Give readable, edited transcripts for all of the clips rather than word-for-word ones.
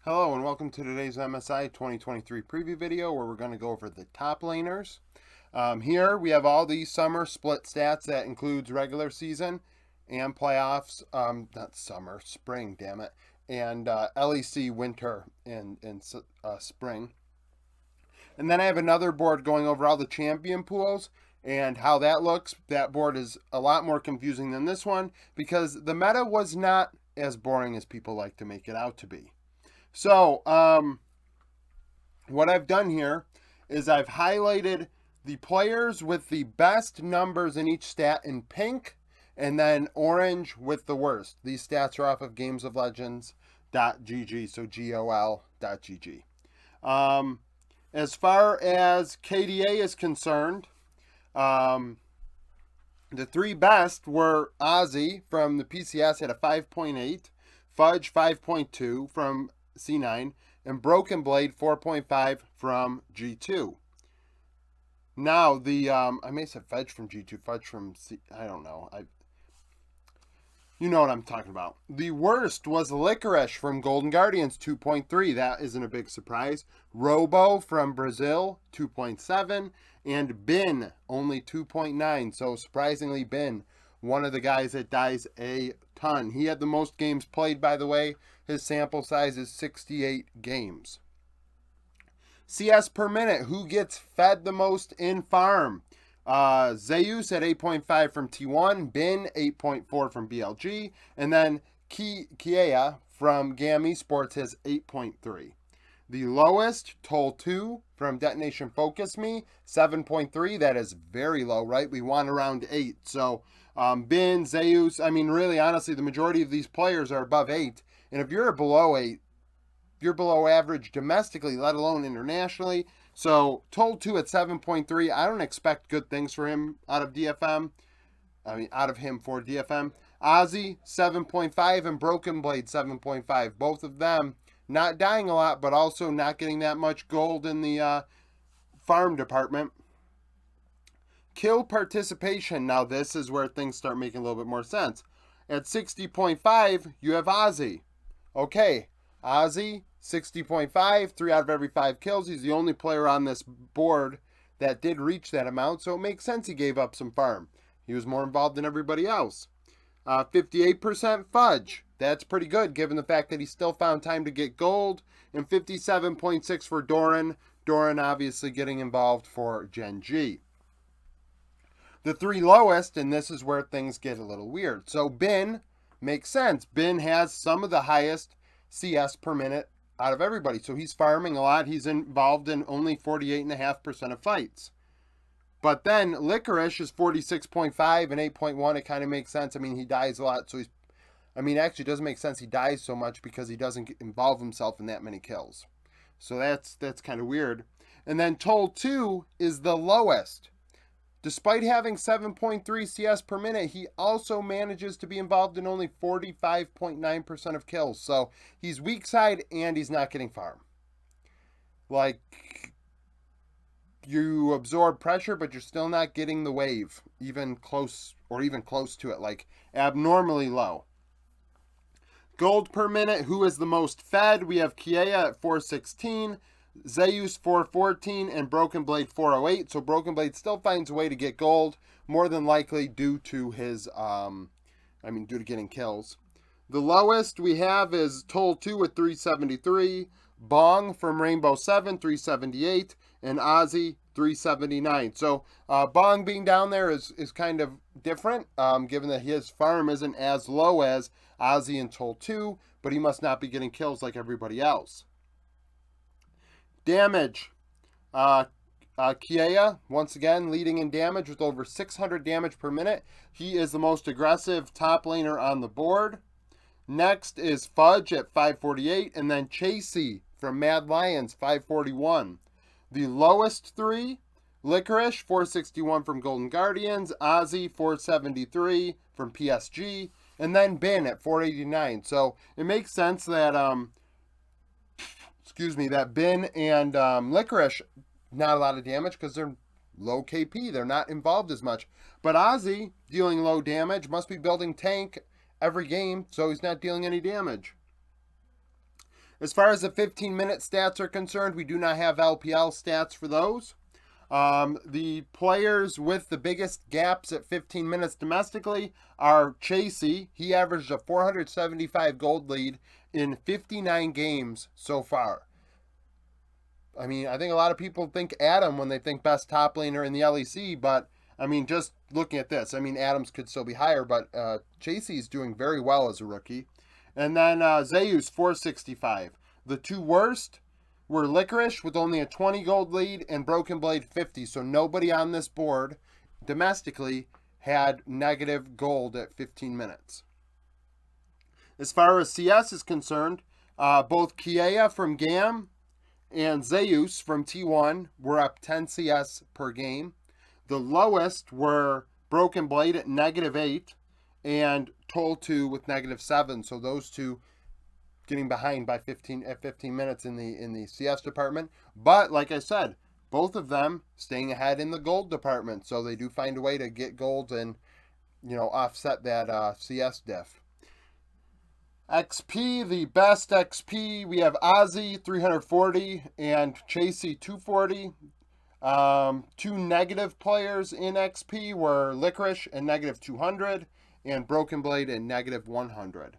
Hello and welcome to today's MSI 2023 preview video where we're going to go over the top laners. Here we have all these summer split stats that includes regular season and playoffs, not summer, spring, damn it, and LEC winter and spring. And then I have another board going over all the champion pools and how that looks. That board is a lot more confusing than this one because the meta was not as boring as people like to make it out to be. So, what I've done here is I've highlighted the players with the best numbers in each stat in pink, and then orange with the worst. These stats are off of gamesoflegends.gg, so GOL.gg. As far as KDA is concerned, the three best were Ozzy from the PCS at a 5.8, Fudge 5.2 from C9, and Broken Blade 4.5 from G2. Now I may have said Fudge from G2, Fudge from C. I don't know. You know what I'm talking about. The worst was Licorice from Golden Guardians 2.3. That isn't a big surprise. Robo from Brazil 2.7, and Bin only 2.9. So surprisingly, Bin, one of the guys that dies a ton. He had the most games played, by the way. His sample size is 68 games. CS per minute. Who gets fed the most in farm? Zeus at 8.5 from T1. Bin 8.4 from BLG. And then Kiea from GAM Esports has 8.3. The lowest, Toll 2 from Detonation Focus Me, 7.3. That is very low, right? We want around 8. So Bin, Zeus, I mean, really, honestly, the majority of these players are above 8. And if you're below 8, you're below average domestically, let alone internationally. So Toll 2 at 7.3. I don't expect good things for him out of DFM. Out of him for DFM. Ozzy, 7.5, and Broken Blade, 7.5. Both of them not dying a lot, but also not getting that much gold in the farm department. Kill participation. Now this is where things start making a little bit more sense. At 60.5, you have Ozzy. Okay, Ozzy, 60.5, 3 out of every 5 kills. He's the only player on this board that did reach that amount, so it makes sense he gave up some farm. He was more involved than everybody else. 58% Fudge. That's pretty good given the fact that he still found time to get gold. And 57.6 for Doran. Doran obviously getting involved for Gen G. The three lowest, and this is where things get a little weird. So Bin makes sense. Bin has some of the highest CS per minute out of everybody. So he's farming a lot. He's involved in only 48.5% of fights. But then Licorice is 46.5 and 8.1. It kind of makes sense. I mean, he dies a lot. So actually, it doesn't make sense he dies so much because he doesn't involve himself in that many kills. So that's kind of weird. And then Toll 2 is the lowest. Despite having 7.3 CS per minute, he also manages to be involved in only 45.9% of kills. So he's weak side and he's not getting farm. Like, you absorb pressure, but you're still not getting the wave, even close to it, like abnormally low. Gold per minute, who is the most fed? We have Kiea at 416. Zeus 414 and Broken Blade 408. So Broken Blade still finds a way to get gold, more than likely due to his due to getting kills. The lowest we have is Toll 2 with 373, Bong from Rainbow 7 378, and Ozzy 379. So Bong being down there is kind of different, given that his farm isn't as low as Ozzy and Toll 2, but he must not be getting kills like everybody else. Damage. Kiea, once again, leading in damage with over 600 damage per minute. He is the most aggressive top laner on the board. Next is Fudge at 548, and then Chasey from Mad Lions, 541. The lowest three, Licorice, 461 from Golden Guardians, Ozzy, 473 from PSG, and then Bin at 489. So it makes sense that that Bin and Licorice, not a lot of damage because they're low KP. They're not involved as much. But Ozzy, dealing low damage, must be building tank every game, so he's not dealing any damage. As far as the 15-minute stats are concerned, we do not have LPL stats for those. The players with the biggest gaps at 15 minutes domestically are Chasey. He averaged a 475 gold lead in 59 games so far. I mean, I think a lot of people think Adam when they think best top laner in the LEC, but I mean, just looking at this, I mean, Adams could still be higher, but Chasey's doing very well as a rookie. And then Zeus, 465. The two worst were Licorice with only a 20 gold lead and Broken Blade 50. So nobody on this board domestically had negative gold at 15 minutes. As far as CS is concerned, both Kiea from GAM and Zeus from T1 were up 10 CS per game. The lowest were Broken Blade at -8 and Toll2 with -7. So those two getting behind by 15 minutes in the CS department. But like I said, both of them staying ahead in the gold department. So they do find a way to get gold and, offset that CS diff. XP, the best XP, we have Ozzy 340 and Chasey 240. Two negative players in XP were Licorice and -200 and Broken Blade and -100.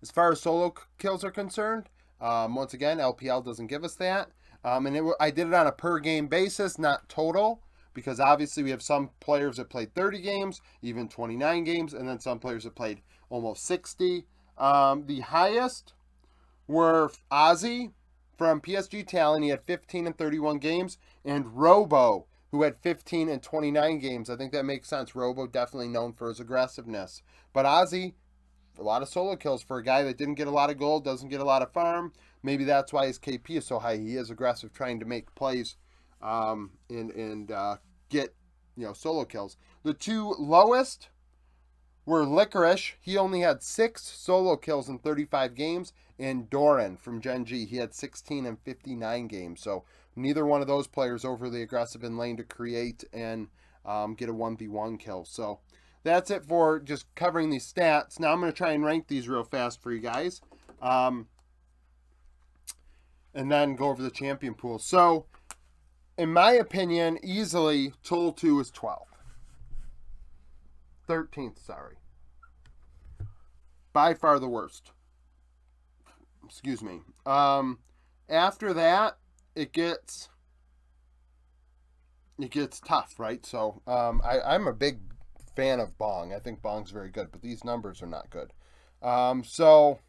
As far as solo kills are concerned, once again, LPL doesn't give us that. I did it on a per game basis, not total, because obviously we have some players that played 30 games, even 29 games, and then some players that played almost 60. The highest were Ozzy from PSG Talent. He had 15 and 31 games, and Robo, who had 15 and 29 games. I think that makes sense. Robo definitely known for his aggressiveness. But Ozzy, a lot of solo kills for a guy that didn't get a lot of gold, doesn't get a lot of farm. Maybe that's why his KP is so high. He is aggressive, trying to make plays and get solo kills. The two lowest were Licorice. He only had 6 solo kills in 35 games, and Doran from Gen G. He had 16 and 59 games. So neither one of those players overly aggressive in lane to create and get a 1v1 kill. So that's it for just covering these stats. Now I'm going to try and rank these real fast for you guys. And then go over the champion pool. So, in my opinion, easily, Toll2 is 12th. 13th, sorry. By far the worst. Excuse me. After that, it gets tough, right? So, I'm a big fan of Bong. I think Bong's very good, but these numbers are not good. So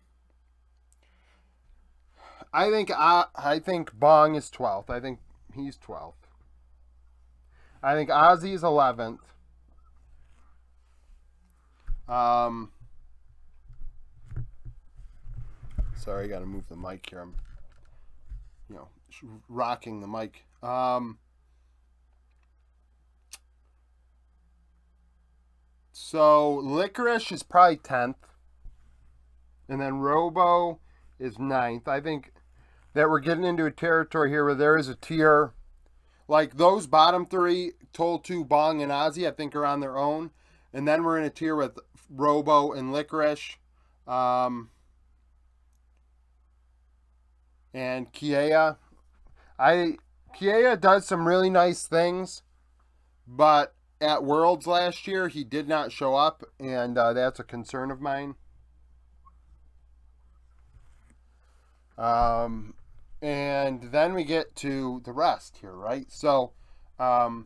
I think Bong is 12th. I think he's 12th. I think Ozzy is 11th. Sorry, I got to move the mic here. I'm, rocking the mic. So Licorice is probably 10th. And then Robo is 9th. I think that we're getting into a territory here where there is a tier. Like those bottom three, Toll2, Bong, and Ozzy, I think are on their own. And then we're in a tier with Robo and Licorice. And Kiea. Kiea does some really nice things, but at Worlds last year, he did not show up, and that's a concern of mine. And then we get to the rest here, right? So, I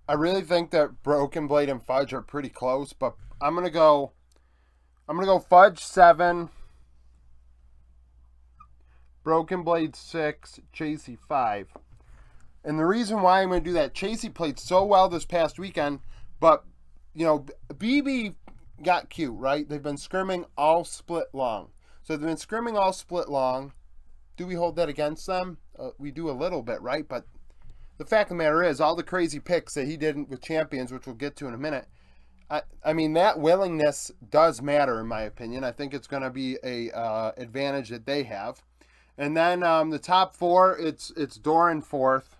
really think that Broken Blade and Fudge are pretty close, but I'm gonna go Fudge 7, Broken Blade 6, Chasey 5. And the reason why I'm gonna do that, Chasey played so well this past weekend, but BB got cute, right? They've been scrimming all split long. So they've been scrimming all split long. Do we hold that against them? We do a little bit, right? But the fact of the matter is, all the crazy picks that he did with champions, which we'll get to in a minute, I mean, that willingness does matter, in my opinion. I think it's going to be a advantage that they have. And then the top 4, it's Doran 4th,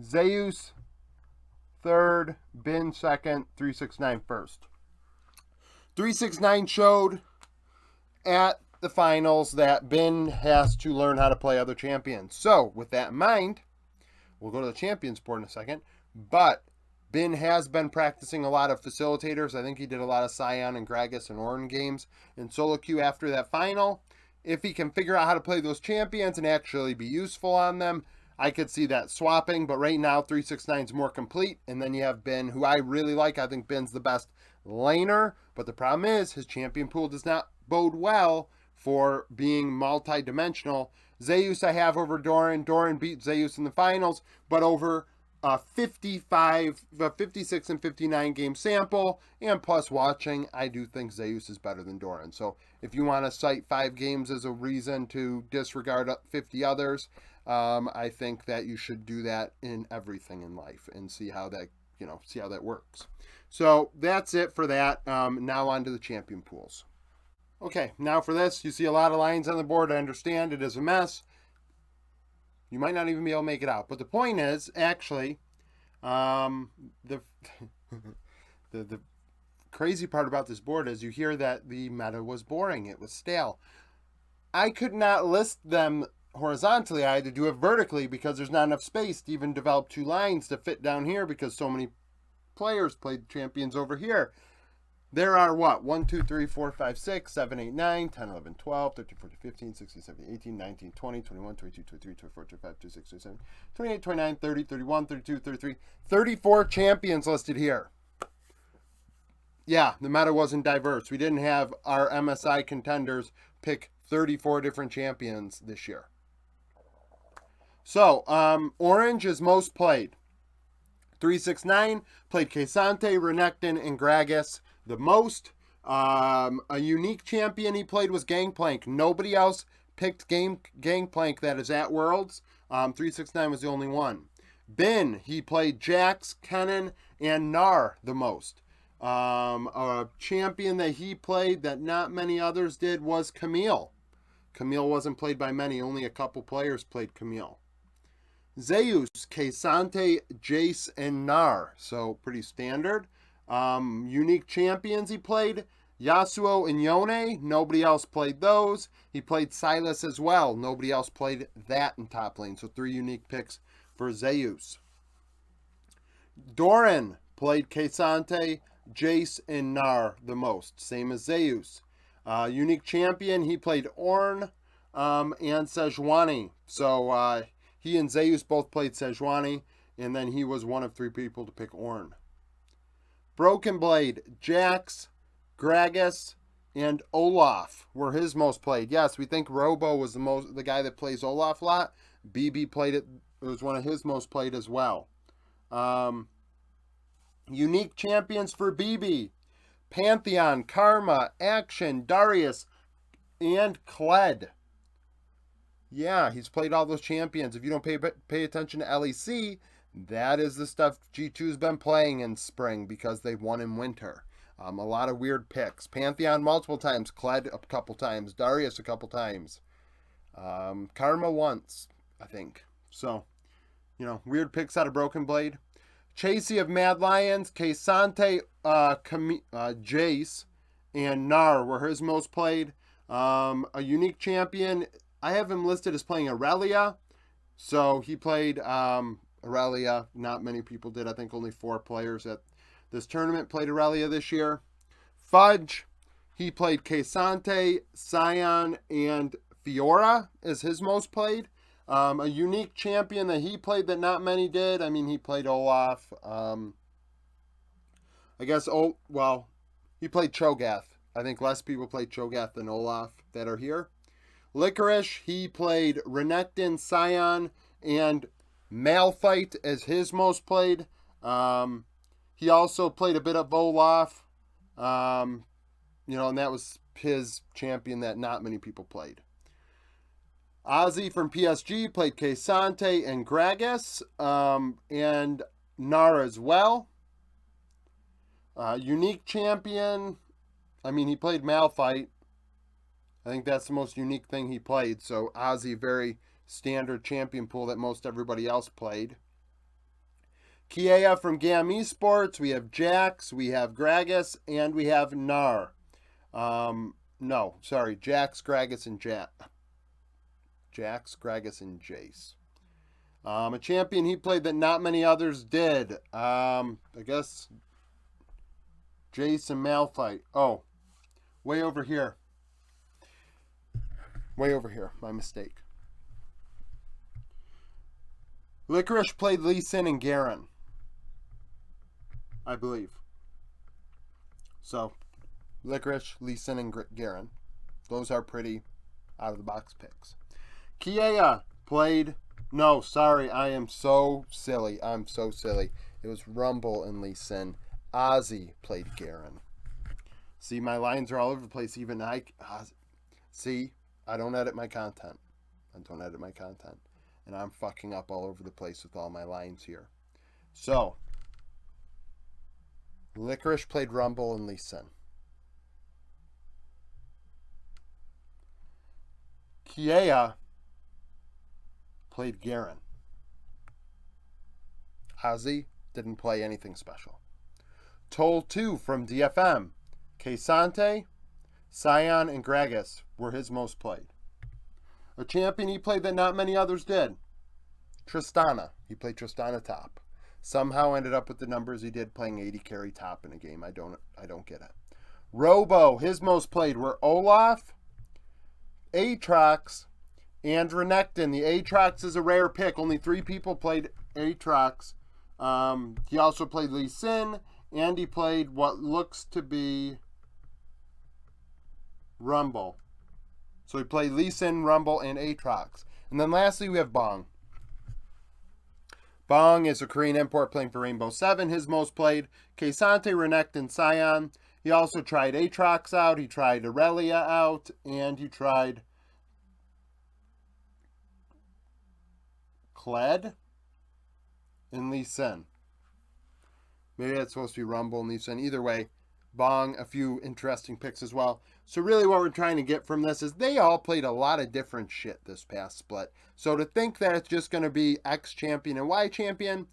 Zeus third, Bin second, 369 first. 369 showed at the finals that Bin has to learn how to play other champions. So, with that in mind, we'll go to the champions board in a second, but Bin has been practicing a lot of facilitators. I think he did a lot of Scion and Gragas and Orin games in solo queue after that final. If he can figure out how to play those champions and actually be useful on them, I could see that swapping. But right now, 369 is more complete. And then you have Bin, who I really like. I think Bin's the best laner. But the problem is his champion pool does not bode well for being multi-dimensional. Zeus I have over Doran. Doran beat Zeus in the finals, but over 56 and 59 game sample, and plus watching, I do think Zeus is better than Doran. So if you want to cite 5 games as a reason to disregard 50 others, I think that you should do that in everything in life and see how that works. So that's it for that. Now on to the champion pools. Okay, now for this, you see a lot of lines on the board. I understand it is a mess. You might not even be able to make it out. But the point is, actually, the crazy part about this board is you hear that the meta was boring. It was stale. I could not list them horizontally. I had to do it vertically because there's not enough space to even develop 2 lines to fit down here because so many players played champions over here. There are what? 1, 2, 3, 4, 5, 6, 7, 8, 9, 10, 11, 12, 13, 14, 15, 16, 17, 18, 19, 20, 21, 22, 23, 24, 25, 26, 27, 28, 29, 30, 31, 32, 33, 34 champions listed here. Yeah, the meta wasn't diverse. We didn't have our MSI contenders pick 34 different champions this year. So, Orange is most played. 369 played Kesante, Renekton, and Gragas the most. A unique champion he played was Gangplank. Nobody else picked Gangplank that is at Worlds. 369 was the only one. Bin, he played Jax, Kennen, and Gnar the most. A champion that he played that not many others did was Camille. Camille wasn't played by many. Only a couple players played Camille. Zeus, Kesante, Jace, and Gnar. So pretty standard. Unique champions he played. Yasuo and Yone. Nobody else played those. He played Silas as well. Nobody else played that in top lane. So 3 unique picks for Zeus. Doran played Kesante, Jace, and Gnar the most. Same as Zeus. Unique champion, he played Ornn and Sejuani. So he and Zeus both played Sejuani, and then he was one of 3 people to pick Ornn. Broken Blade, Jax, Gragas, and Olaf were his most played. Yes, we think Robo was the guy that plays Olaf a lot. BB played it. It was one of his most played as well. Unique champions for BB. Pantheon, Karma, Action, Darius, and Kled. Yeah, he's played all those champions. If you don't pay attention to LEC, that is the stuff G2's been playing in spring because they've won in winter. A lot of weird picks. Pantheon multiple times. Kled a couple times. Darius a couple times. Karma once, I think. So, weird picks out of Broken Blade. Chasey of Mad Lions, Kesante, Jace, and Gnar were his most played. A unique champion, I have him listed as playing Aurelia. So he played Aurelia. Not many people did. I think only 4 players at this tournament played Aurelia this year. Fudge, he played Kesante, Scion, and Fiora is his most played. A unique champion that he played that not many did. I mean, he played Olaf. He played Cho'Gath. I think less people played Cho'Gath than Olaf that are here. Licorice, he played Renekton, Scion, and Malphite as his most played. He also played a bit of Olaf. And that was his champion that not many people played. Ozzy from PSG played Kesante and Gragas, and Gnar as well. Unique champion, he played Malphite. I think that's the most unique thing he played. So Ozzy, very standard champion pool that most everybody else played. Kiea from GAM Esports. We have Jax, we have Gragas, and we have Nar. No, sorry, Jax, Gragas, and Jax, Gragas, and Jace. A champion he played that not many others did. I guess Jace and Malphite. Oh, way over here. Way over here. My mistake. Licorice played Lee Sin and Garen, I believe. So, Licorice, Lee Sin, and Garen. Those are pretty out-of-the-box picks. Kiea played... No, sorry, I am so silly. I'm so silly. It was Rumble and Lee Sin. Ozzy played Garen. See, my lines are all over the place. Even see, I don't edit my content. And I'm fucking up all over the place with all my lines here. So, Licorice played Rumble and Lee Sin. Kiea played Garen. Ozzy didn't play anything special. Toll 2 from DFM. K'Sante, Sion, and Gragas were his most played. A champion he played that not many others did. Tristana. He played Tristana top. Somehow ended up with the numbers he did, playing 80 carry top in a game. I don't get it. Robo. His most played were Olaf, Aatrox, and Renekton. The Aatrox is a rare pick. Only 3 people played Aatrox. He also played Lee Sin, and he played what looks to be Rumble. So he played Lee Sin, Rumble, and Aatrox. And then lastly, we have Bong. Bong is a Korean import playing for Rainbow 7. His most played, K'Sante, Renekton, Sion. He also tried Aatrox out. He tried Aurelia out. And he tried Kled and Lee Sin. Maybe that's supposed to be Rumble and Lee Sin. Either way, Bong, a few interesting picks as well. So really what we're trying to get from this is they all played a lot of different shit this past split. So to think that it's just going to be X champion and Y champion,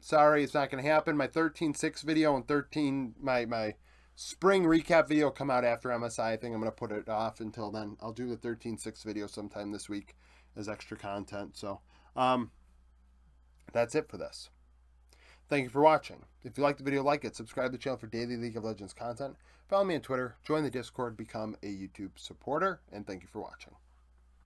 sorry, it's not going to happen. My 13-6 video and my spring recap video come out after MSI. I think I'm going to put it off until then. I'll do the 13-6 video sometime this week as extra content. So that's it for this. Thank you for watching. If you liked the video, like it, subscribe to the channel for daily League of Legends content, follow me on Twitter, join the Discord, become a YouTube supporter, and thank you for watching.